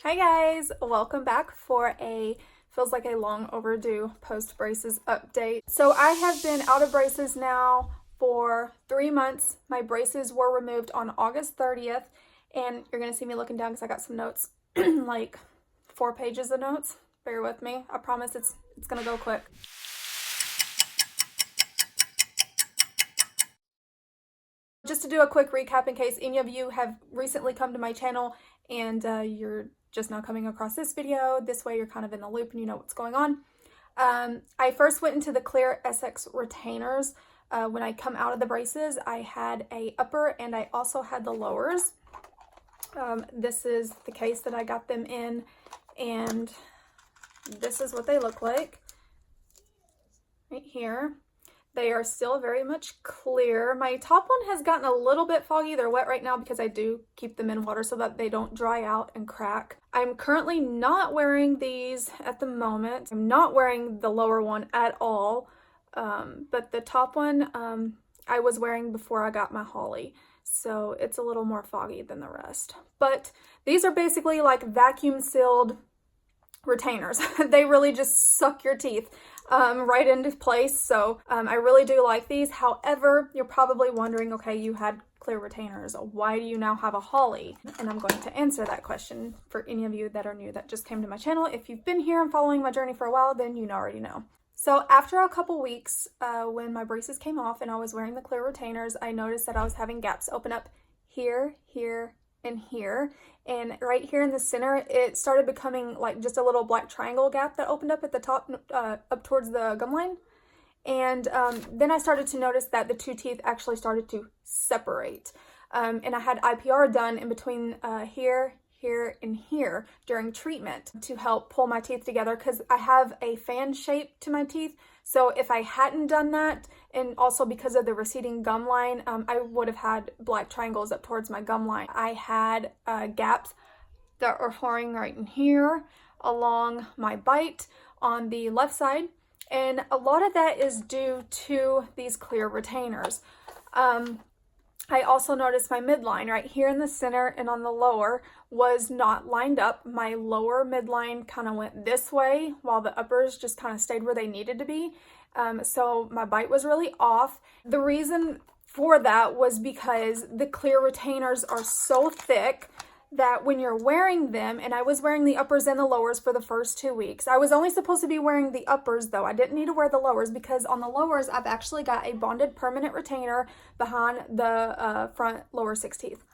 Hi guys, welcome back for feels like a long overdue post braces update. So I have been out of braces now for 3 months. My braces were removed on August 30th, and you're gonna see me looking down because I got some notes, like 4 pages of notes. Bear with me. I promise it's gonna go quick. Just to do a quick recap in case any of you have recently come to my channel and you're just now coming across this video. This way you're kind of in the loop and you know what's going on. I first went into the clear SX retainers. When I come out of the braces, I had a upper and I also had the lowers. This is the case that I got them in, and this is what they look like right here. They are still very much clear. My top one has gotten a little bit foggy. They're wet right now because I do keep them in water so that they don't dry out and crack. I'm currently not wearing these at the moment. I'm not wearing the lower one at all, but the top one I was wearing before I got my Hawley. So it's a little more foggy than the rest. But these are basically like vacuum sealed retainers. They really just suck your teeth right into place. So I really do like these. However, you're probably wondering, okay, you had clear retainers. Why do you now have a Hawley? And I'm going to answer that question for any of you that are new that just came to my channel. If you've been here and following my journey for a while, then you already know. So after a couple weeks, when my braces came off and I was wearing the clear retainers, I noticed that I was having gaps open up here, here, and here. And right here in the center, it started becoming like just a little black triangle gap that opened up at the top, up towards the gum line. And then I started to notice that the two teeth actually started to separate. And I had IPR done in between here, here, and here during treatment to help pull my teeth together, because I have a fan shape to my teeth. So if I hadn't done that, and also because of the receding gum line, I would have had black triangles up towards my gum line. I had gaps that are forming right in here along my bite on the left side. And a lot of that is due to these clear retainers. I also noticed my midline right here in the center and on the lower was not lined up. My lower midline kind of went this way while the uppers just kind of stayed where they needed to be. So my bite was really off. The reason for that was because the clear retainers are so thick that when you're wearing them, and I was wearing the uppers and the lowers for the first 2 weeks. I was only supposed to be wearing the uppers though. I didn't need to wear the lowers because on the lowers, I've actually got a bonded permanent retainer behind the front lower 6 teeth.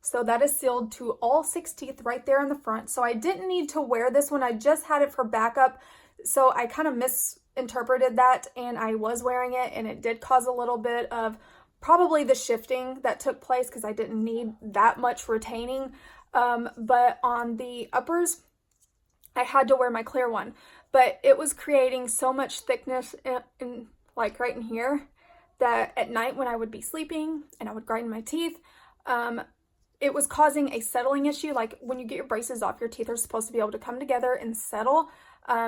So that is sealed to all 6 teeth right there in the front. So I didn't need to wear this one. I just had it for backup. So I kind of misinterpreted that, and I was wearing it, and it did cause a little bit of probably the shifting that took place because I didn't need that much retaining. But on the uppers, I had to wear my clear one, but it was creating so much thickness in like right in here that at night when I would be sleeping and I would grind my teeth, it was causing a settling issue. Like when you get your braces off, your teeth are supposed to be able to come together and settle.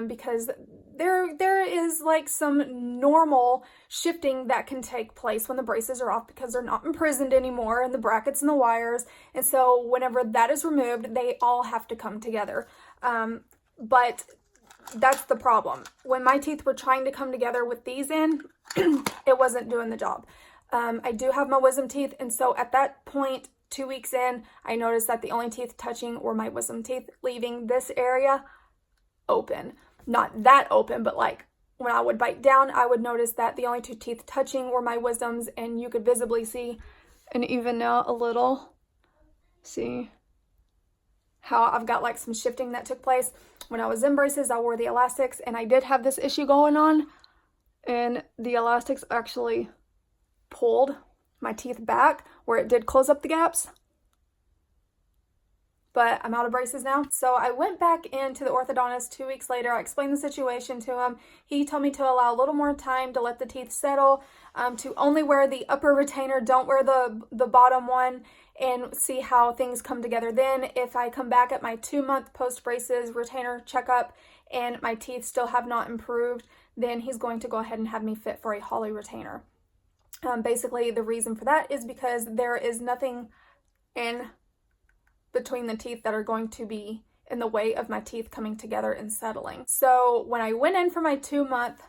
Because there is like some normal shifting that can take place when the braces are off because they're not imprisoned anymore in the brackets and the wires. And so whenever that is removed, they all have to come together. But that's the problem. When my teeth were trying to come together with these in, it wasn't doing the job. I do have my wisdom teeth. And so at that point, 2 weeks in, I noticed that the only teeth touching were my wisdom teeth, leaving this area open. Not that open, but like when I would bite down, I would notice that the only 2 teeth touching were my wisdoms, and you could visibly see, and even now a little, see how I've got like some shifting that took place. When I was in braces, I wore the elastics, and I did have this issue going on, and the elastics actually pulled my teeth back where it did close up the gaps. But I'm out of braces now. So I went back into the orthodontist 2 weeks later. I explained the situation to him. He told me to allow a little more time to let the teeth settle, to only wear the upper retainer, don't wear the bottom one, and see how things come together. Then if I come back at my 2-month post braces retainer checkup and my teeth still have not improved, then he's going to go ahead and have me fit for a Hawley retainer. Basically, the reason for that is because there is nothing in between the teeth that are going to be in the way of my teeth coming together and settling. So when I went in for my 2-month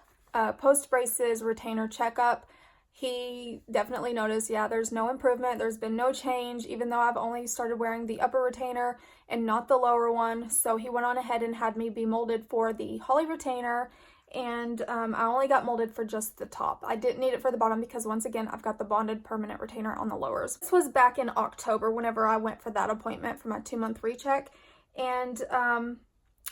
post-braces retainer checkup, he definitely noticed, yeah, there's no improvement. There's been no change, even though I've only started wearing the upper retainer and not the lower one. So he went on ahead and had me be molded for the Hawley retainer, and I only got molded for just the top. I didn't need it for the bottom because, once again, I've got the bonded permanent retainer on the lowers. This was back in October whenever I went for that appointment for my 2-month recheck. And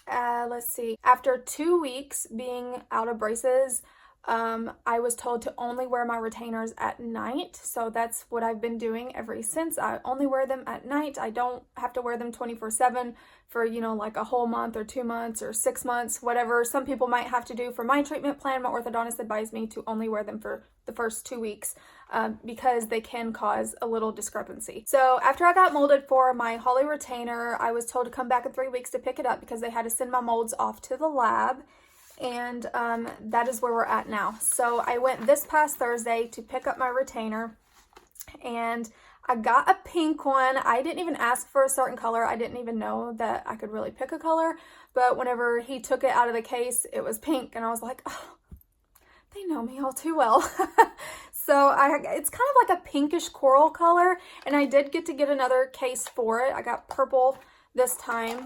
let's see, after 2 weeks being out of braces, I was told to only wear my retainers at night. So that's what I've been doing ever since. I only wear them at night. I don't have to wear them 24/7 for, you know, like a whole month or 2 months or 6 months, whatever some people might have to do. For my treatment plan, my orthodontist advised me to only wear them for the first 2 weeks because they can cause a little discrepancy. So after I got molded for my Hawley retainer, I was told to come back in 3 weeks to pick it up because they had to send my molds off to the lab. And that is where we're at now. So I went this past Thursday to pick up my retainer, and I got a pink one. I didn't even ask for a certain color. I didn't even know that I could really pick a color, but whenever he took it out of the case, it was pink, and I was like, oh, they know me all too well. So it's kind of like a pinkish coral color, and I did get to get another case for it. I got purple this time.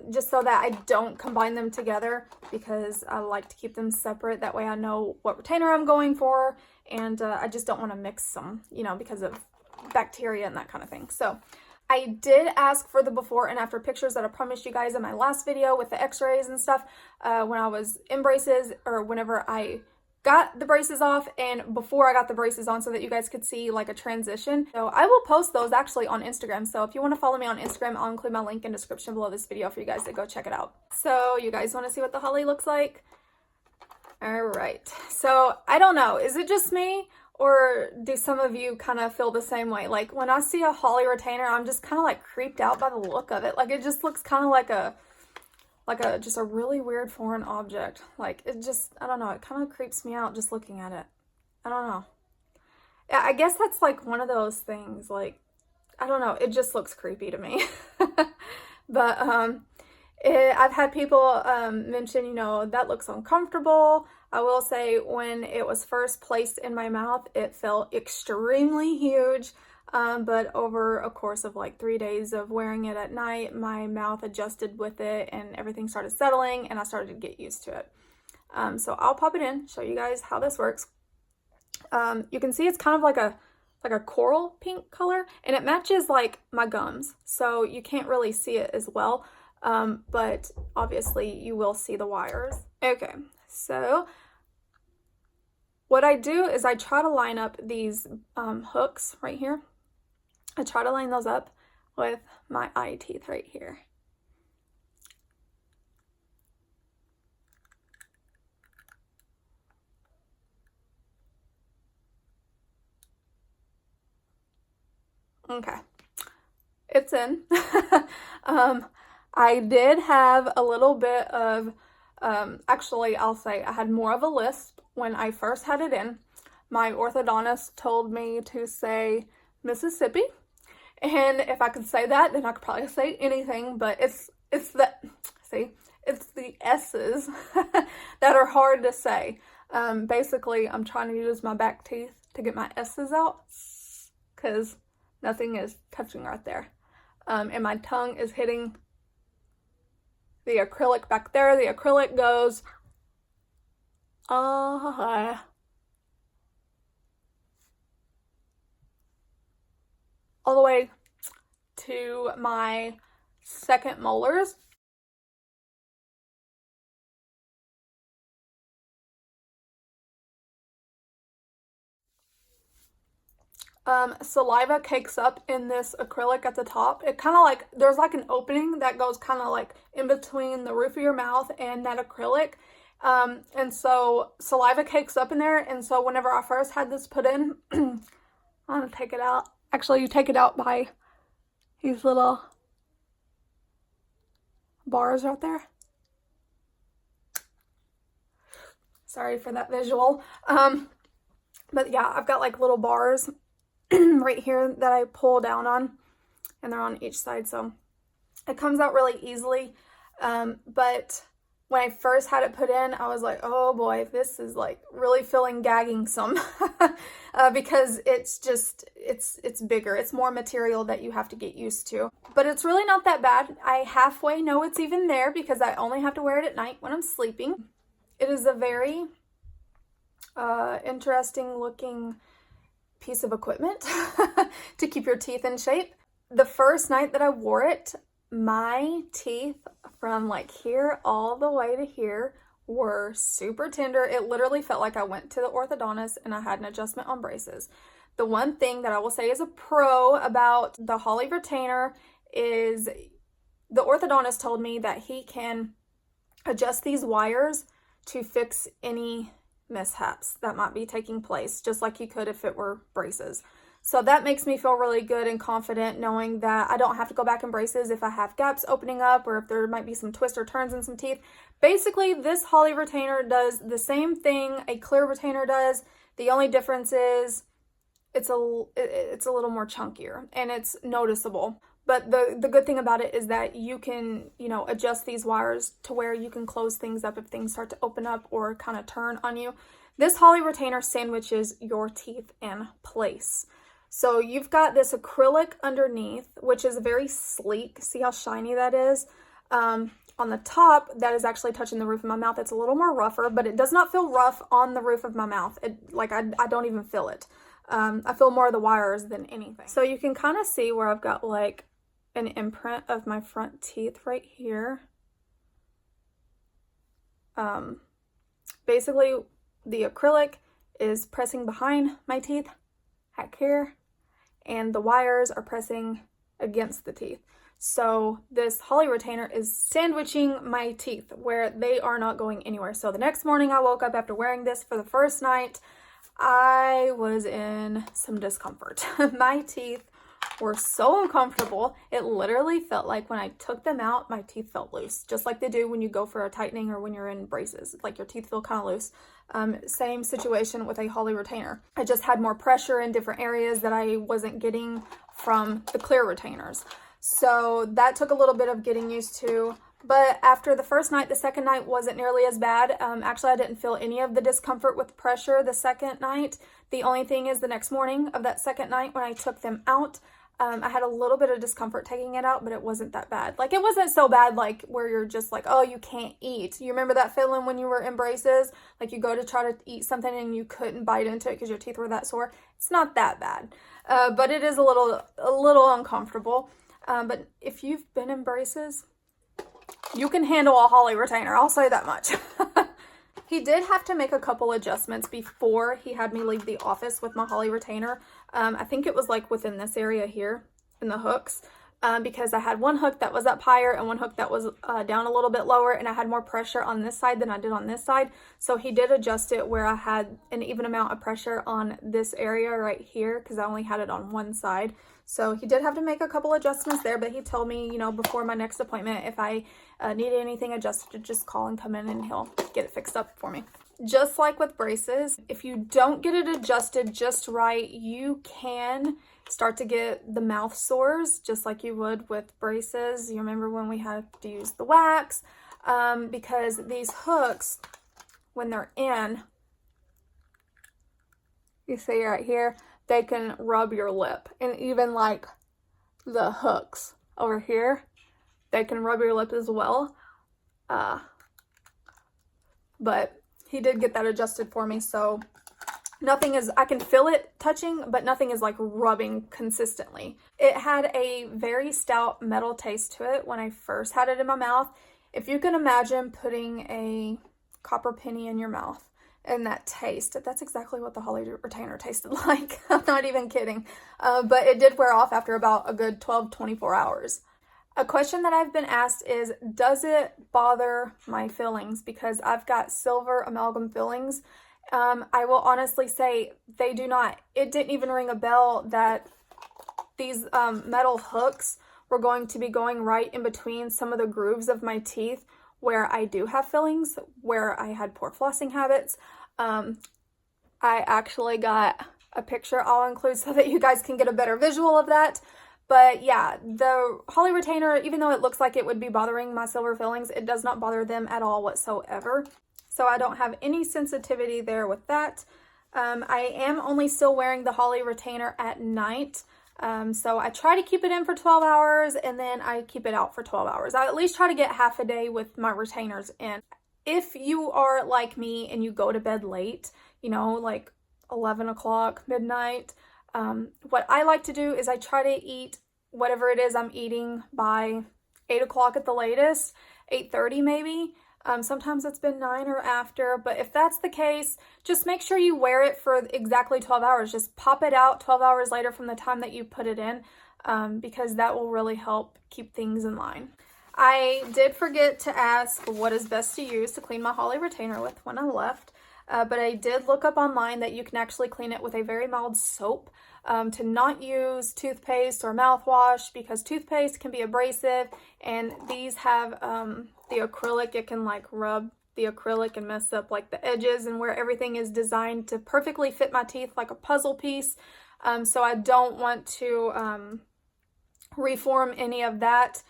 Just so that I don't combine them together, because I like to keep them separate. That way I know what retainer I'm going for, and I just don't want to mix them, you know, because of bacteria and that kind of thing. So I did ask for the before and after pictures that I promised you guys in my last video with the x-rays and stuff when I was in braces, or whenever I got the braces off and before I got the braces on, so that you guys could see like a transition. So I will post those actually on Instagram. So if you want to follow me on Instagram, I'll include my link in the description below this video for you guys to go check it out. So you guys want to see what the Hawley looks like? All right. So I don't know. Is it just me, or do some of you kind of feel the same way? Like when I see a Hawley retainer, I'm just kind of like creeped out by the look of it. Like it just looks kind of like just a really weird foreign object. Like it just, I don't know, it kind of creeps me out just looking at it. I don't know. Yeah, I guess that's like one of those things, like, I don't know, it just looks creepy to me. But I've had people mention, you know, that looks uncomfortable. I will say when it was first placed in my mouth, it felt extremely huge. But over a course of like 3 days of wearing it at night, my mouth adjusted with it and everything started settling, and I started to get used to it. So I'll pop it in, show you guys how this works. You can see it's kind of like a coral pink color, and it matches like my gums, so you can't really see it as well. But obviously you will see the wires. Okay, so what I do is I try to line up these hooks right here. I try to line those up with my eye teeth right here. Okay, it's in. I did have a little bit of, actually I'll say I had more of a lisp when I first had it in. My orthodontist told me to say Mississippi. And if I could say that, then I could probably say anything, but it's the S's that are hard to say. Basically, I'm trying to use my back teeth to get my S's out, because nothing is touching right there. And my tongue is hitting the acrylic back there. The acrylic goes, all the way to my second molars. Saliva cakes up in this acrylic at the top. It kind of like, there's like an opening that goes kind of like in between the roof of your mouth and that acrylic. And so saliva cakes up in there. And so whenever I first had this put in, I'm gonna take it out. Actually, you take it out by these little bars right there. Sorry for that visual. But yeah, I've got like little bars right here that I pull down on, and they're on each side, so it comes out really easily. But when I first had it put in, I was like, oh boy, this is like really feeling gagging some because it's just, it's bigger. It's more material that you have to get used to. But it's really not that bad. I halfway know it's even there because I only have to wear it at night when I'm sleeping. It is a very interesting looking piece of equipment to keep your teeth in shape. The first night that I wore it, my teeth from like here all the way to here were super tender. It literally felt like I went to the orthodontist and I had an adjustment on braces. The one thing that I will say is a pro about the Hawley retainer is the orthodontist told me that he can adjust these wires to fix any mishaps that might be taking place, just like he could if it were braces. So that makes me feel really good and confident knowing that I don't have to go back in braces if I have gaps opening up or if there might be some twists or turns in some teeth. Basically, this Hawley retainer does the same thing a clear retainer does. The only difference is it's a little more chunkier and it's noticeable. But the good thing about it is that you can, adjust these wires to where you can close things up if things start to open up or kind of turn on you. This Hawley retainer sandwiches your teeth in place. So you've got this acrylic underneath, which is very sleek. See how shiny that is? On the top, that is actually touching the roof of my mouth. It's a little more rougher, but it does not feel rough on the roof of my mouth. I don't even feel it. I feel more of the wires than anything. So you can kind of see where I've got like an imprint of my front teeth right here. Basically, the acrylic is pressing behind my teeth back here, and the wires are pressing against the teeth. So this Hawley retainer is sandwiching my teeth where they are not going anywhere. So the next morning I woke up after wearing this for the first night, I was in some discomfort. My teeth were so uncomfortable. It literally felt like when I took them out, my teeth felt loose, just like they do when you go for a tightening or when you're in braces. Like your teeth feel kind of loose. Same situation with a Hawley retainer. I just had more pressure in different areas that I wasn't getting from the clear retainers. So that took a little bit of getting used to. But after the first night, the second night wasn't nearly as bad. Actually, I didn't feel any of the discomfort with pressure the second night. The only thing is the next morning of that second night when I took them out, I had a little bit of discomfort taking it out, but it wasn't that bad. Like, it wasn't so bad like where you're just like, oh, you can't eat. You remember that feeling when you were in braces? Like you go to try to eat something and you couldn't bite into it because your teeth were that sore. It's not that bad, but it is a little uncomfortable. But if you've been in braces, you can handle a Hawley retainer. I'll say that much. He did have to make a couple adjustments before he had me leave the office with my Hawley retainer. I think it was like within this area here in the hooks, because I had one hook that was up higher and one hook that was down a little bit lower, and I had more pressure on this side than I did on this side. So he did adjust it where I had an even amount of pressure on this area right here because I only had it on one side. So he did have to make a couple adjustments there, but he told me, before my next appointment, if I needed anything adjusted, to just call and come in and he'll get it fixed up for me. Just like with braces, if you don't get it adjusted just right, you can start to get the mouth sores just like you would with braces. You remember when we had to use the wax, because these hooks, when they're in, you see right here, they can rub your lip. And even like the hooks over here, they can rub your lip as well. But he did get that adjusted for me, so nothing is, I can feel it touching, but nothing is like rubbing consistently. It had a very stout metal taste to it when I first had it in my mouth. If you can imagine putting a copper penny in your mouth and that taste, that's exactly what the Hawley retainer tasted like. I'm not even kidding. But it did wear off after about a good 12-24 hours. A question that I've been asked is, does it bother my fillings? Because I've got silver amalgam fillings. I will honestly say they do not. It didn't even ring a bell that these metal hooks were going to be going right in between some of the grooves of my teeth where I do have fillings, where I had poor flossing habits. I actually got a picture I'll include so that you guys can get a better visual of that. But yeah, the Hawley retainer, even though it looks like it would be bothering my silver fillings, it does not bother them at all whatsoever. So I don't have any sensitivity there with that. I am only still wearing the Hawley retainer at night. So I try to keep it in for 12 hours and then I keep it out for 12 hours. I at least try to get half a day with my retainers in. If you are like me and you go to bed late, you know, like 11 o'clock, midnight, what I like to do is I try to eat whatever it is I'm eating by 8 o'clock at the latest, 8:30 maybe. Sometimes it's been 9 or after, but if that's the case, just make sure you wear it for exactly 12 hours. Just pop it out 12 hours later from the time that you put it in, because that will really help keep things in line. I did forget to ask what is best to use to clean my Hawley retainer with when I left, but I did look up online that you can actually clean it with a very mild soap, to not use toothpaste or mouthwash, because toothpaste can be abrasive and these have the acrylic. It can like rub the acrylic and mess up like the edges and where everything is designed to perfectly fit my teeth like a puzzle piece. So I don't want to reform any of that.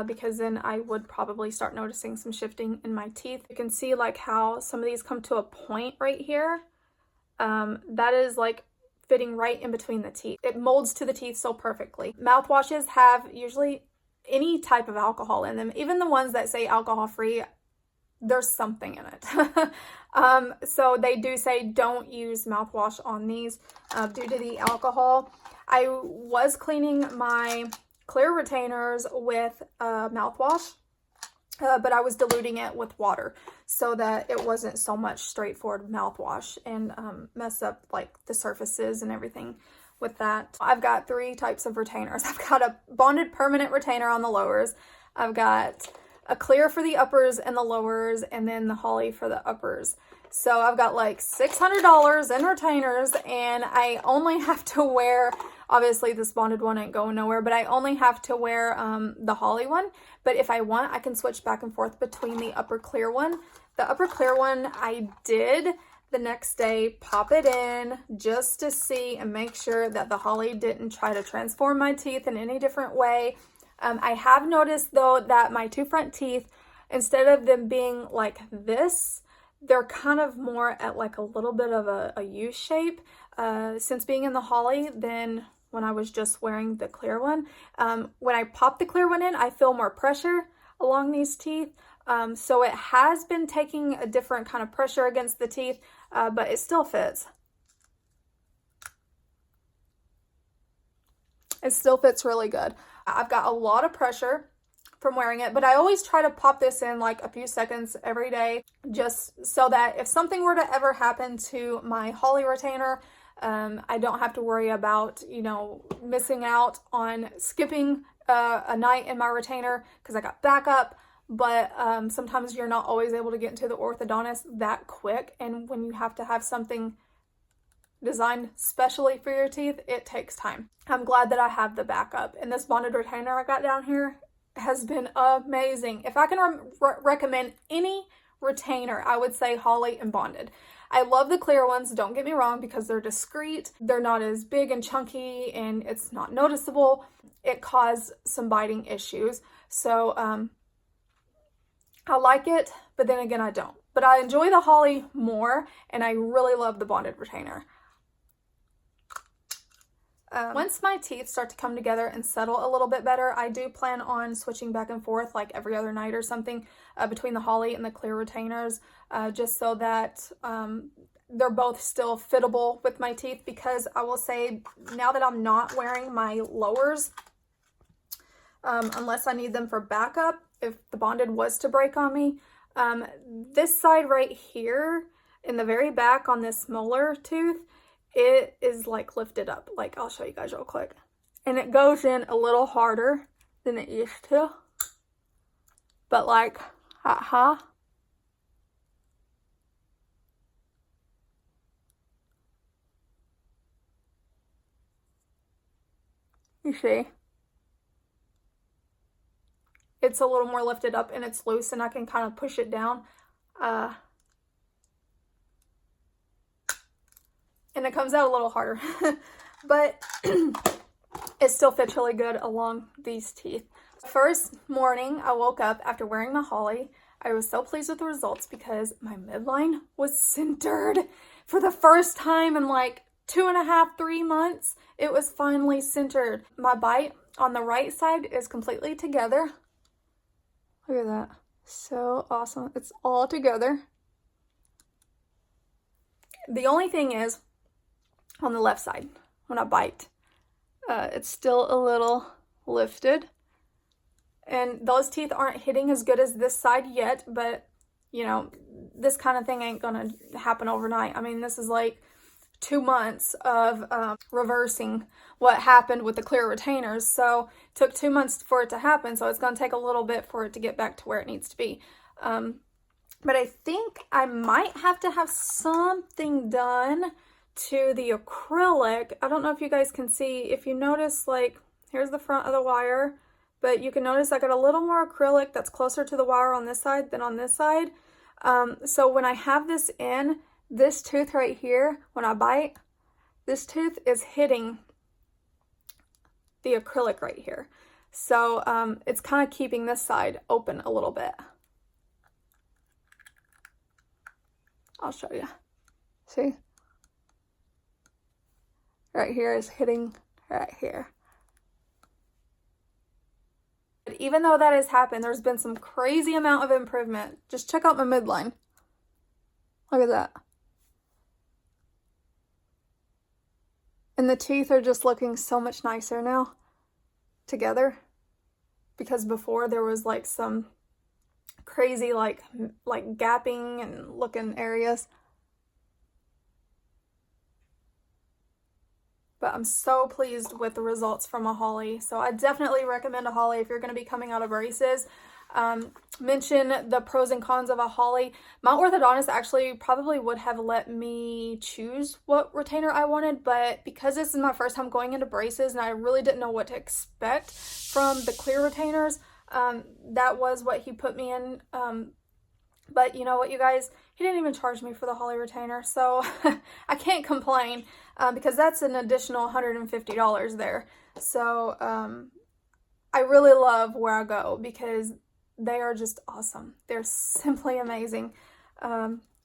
Because then I would probably start noticing some shifting in my teeth. You can see like how some of these come to a point right here. That is like fitting right in between the teeth. It molds to the teeth so perfectly. Mouthwashes have usually any type of alcohol in them. Even the ones that say alcohol free, there's something in it. So they do say don't use mouthwash on these due to the alcohol. I was cleaning my clear retainers with mouthwash, but I was diluting it with water so that it wasn't so much straightforward mouthwash and mess up like the surfaces and everything with that. I've got 3 types of retainers. I've got a bonded permanent retainer on the lowers. I've got a clear for the uppers and the lowers, and then the Hawley for the uppers. So I've got like $600 in retainers, and I only have to wear, obviously this bonded one ain't going nowhere, but I only have to wear the Hawley one. But if I want, I can switch back and forth between the upper clear one. The upper clear one, I did the next day pop it in just to see and make sure that the Hawley didn't try to transform my teeth in any different way. I have noticed though that my 2 front teeth, instead of them being like this, they're kind of more at like a little bit of a U shape since being in the Hawley than when I was just wearing the clear one. When I pop the clear one in, I feel more pressure along these teeth. So it has been taking a different kind of pressure against the teeth, but it still fits. It still fits really good. I've got a lot of pressure from wearing it, but I always try to pop this in like a few seconds every day, just so that if something were to ever happen to my Hawley retainer, I don't have to worry about, you know, missing out on skipping a night in my retainer because I got backup. But sometimes you're not always able to get into the orthodontist that quick, and when you have to have something designed specially for your teeth, it takes time. I'm glad that I have the backup, and this bonded retainer I got down here has been amazing. If I can recommend any retainer, I would say Hawley and bonded. I love the clear ones, don't get me wrong, because they're discreet. They're not as big and chunky, and it's not noticeable. It caused some biting issues. So I like it, but then again, I don't. But I enjoy the Hawley more, and I really love the bonded retainer. Once my teeth start to come together and settle a little bit better, I do plan on switching back and forth like every other night or something between the Hawley and the clear retainers, just so that they're both still fittable with my teeth, because I will say now that I'm not wearing my lowers, unless I need them for backup, if the bonded was to break on me, this side right here in the very back on this molar tooth, it is like lifted up. Like, I'll show you guys real quick. And it goes in a little harder than it used to. But like, you see? It's a little more lifted up and it's loose, and I can kind of push it down. and it comes out a little harder, but it still fits really good along these teeth. First morning I woke up after wearing my Hawley. I was so pleased with the results because my midline was centered for the first time in like 2.5, 3 months. It was finally centered. My bite on the right side is completely together. Look at that. So awesome. It's all together. The only thing is on the left side when I bite, it's still a little lifted. And those teeth aren't hitting as good as this side yet, but you know, this kind of thing ain't gonna happen overnight. I mean, this is like 2 months of reversing what happened with the clear retainers. So it took 2 months for it to happen. So it's gonna take a little bit for it to get back to where it needs to be. But I think I might have to have something done to the acrylic. I don't know if you guys can see. If you notice, like, here's the front of the wire, but you can notice I got a little more acrylic that's closer to the wire on this side than on this side. So when I have this in, this tooth right here, when I bite, this tooth is hitting the acrylic right here. So it's kind of keeping this side open a little bit. I'll show you. See? Right here is hitting right here. But even though that has happened, there's been some crazy amount of improvement. Just check out my midline. Look at that. And the teeth are just looking so much nicer now together. Because before there was like some crazy like gapping and looking areas. But I'm so pleased with the results from a Hawley. So I definitely recommend a Hawley if you're going to be coming out of braces. Mention the pros and cons of a Hawley. My orthodontist actually probably would have let me choose what retainer I wanted, but because this is my first time going into braces and I really didn't know what to expect from the clear retainers, that was what he put me in. But you know what, you guys, he didn't even charge me for the Hawley retainer, so I can't complain because that's an additional $150 there. So I really love where I go because they are just awesome. They're simply amazing.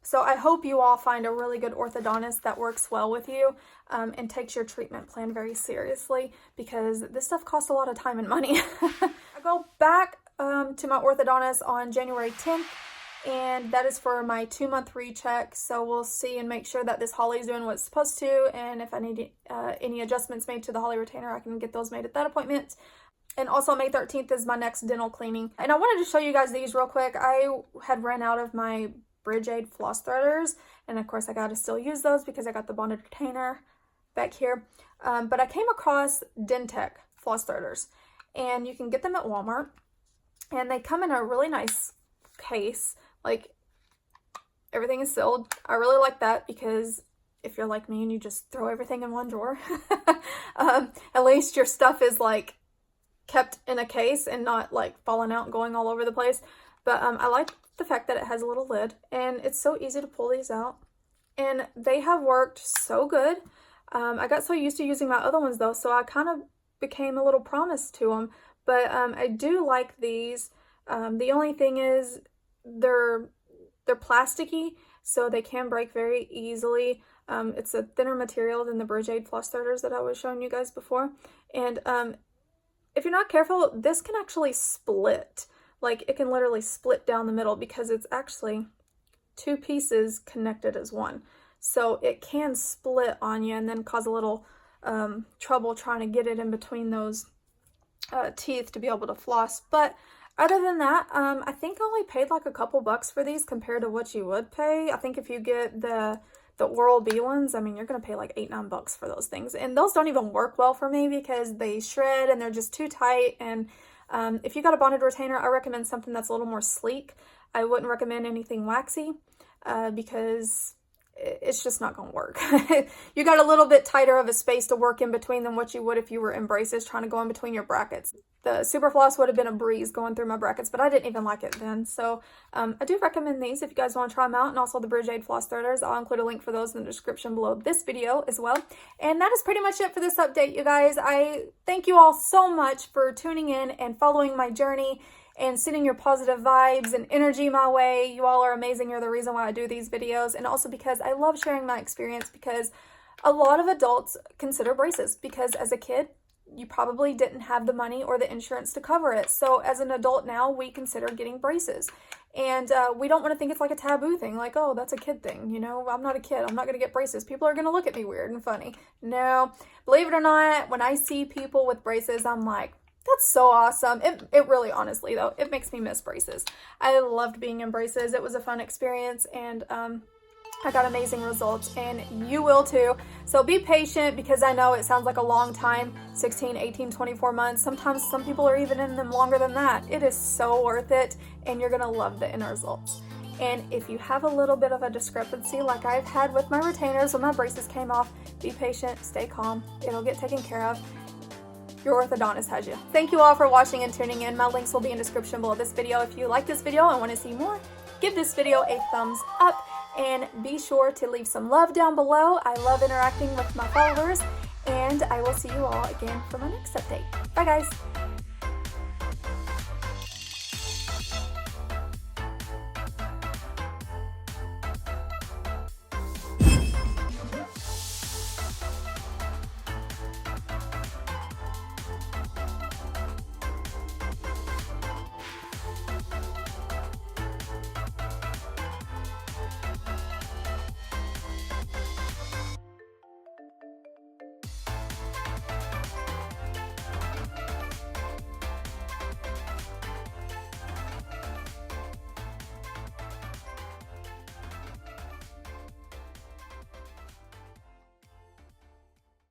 So I hope you all find a really good orthodontist that works well with you and takes your treatment plan very seriously, because this stuff costs a lot of time and money. I go back to my orthodontist on January 10th, and that is for my 2-month recheck. So we'll see and make sure that this Hawley is doing what it's supposed to, and if I need any adjustments made to the Hawley retainer, I can get those made at that appointment. And also May 13th is my next dental cleaning. And I wanted to show you guys these real quick. I had ran out of my Bridge Aid floss threaders, and of course I got to still use those because I got the bonded retainer back here. But I came across Dentek floss threaders, and you can get them at Walmart, and they come in a really nice case. Like, everything is sealed. I really like that because if you're like me and you just throw everything in one drawer, at least your stuff is like kept in a case and not like falling out and going all over the place. But I like the fact that it has a little lid, and it's so easy to pull these out, and they have worked so good. I got so used to using my other ones though, so I kind of became a little promised to them. But I do like these. The only thing is they're plasticky, so they can break very easily. It's a thinner material than the Bridge Aid floss threaders that I was showing you guys before. And if you're not careful, this can actually split. Like, it can literally split down the middle because it's actually 2 pieces connected as one. So it can split on you and then cause a little trouble trying to get it in between those teeth to be able to floss. But other than that, I think I only paid like a couple bucks for these compared to what you would pay. I think if you get the Oral-B ones, I mean, you're going to pay like $8-9 for those things. And those don't even work well for me because they shred and they're just too tight. And if you got a bonded retainer, I recommend something that's a little more sleek. I wouldn't recommend anything waxy because it's just not going to work. You got a little bit tighter of a space to work in between than what you would if you were in braces trying to go in between your brackets. The Super Floss would have been a breeze going through my brackets, but I didn't even like it then. So I do recommend these if you guys want to try them out, and also the Bridge Aid floss threaders. I'll include a link for those in the description below this video as well. And that is pretty much it for this update, you guys. I thank you all so much for tuning in and following my journey and sending your positive vibes and energy my way. You all are amazing. You're the reason why I do these videos, and also because I love sharing my experience, because a lot of adults consider braces because as a kid, you probably didn't have the money or the insurance to cover it. So as an adult now, we consider getting braces. And we don't want to think it's like a taboo thing, like, oh, that's a kid thing, you know, I'm not a kid, I'm not going to get braces. People are going to look at me weird and funny. No, believe it or not, when I see people with braces, I'm like, that's so awesome. It really, honestly, though, it makes me miss braces. I loved being in braces. It was a fun experience, and I got amazing results, and you will too. So be patient, because I know it sounds like a long time, 16, 18, 24 months. Sometimes some people are even in them longer than that. It is so worth it, and you're going to love the end results. And if you have a little bit of a discrepancy like I've had with my retainers when my braces came off, be patient, stay calm. It'll get taken care of. Your orthodontist has you. Thank you all for watching and tuning in. My links will be in the description below this video. If you like this video and want to see more, give this video a thumbs up, and be sure to leave some love down below. I love interacting with my followers, and I will see you all again for my next update. Bye guys.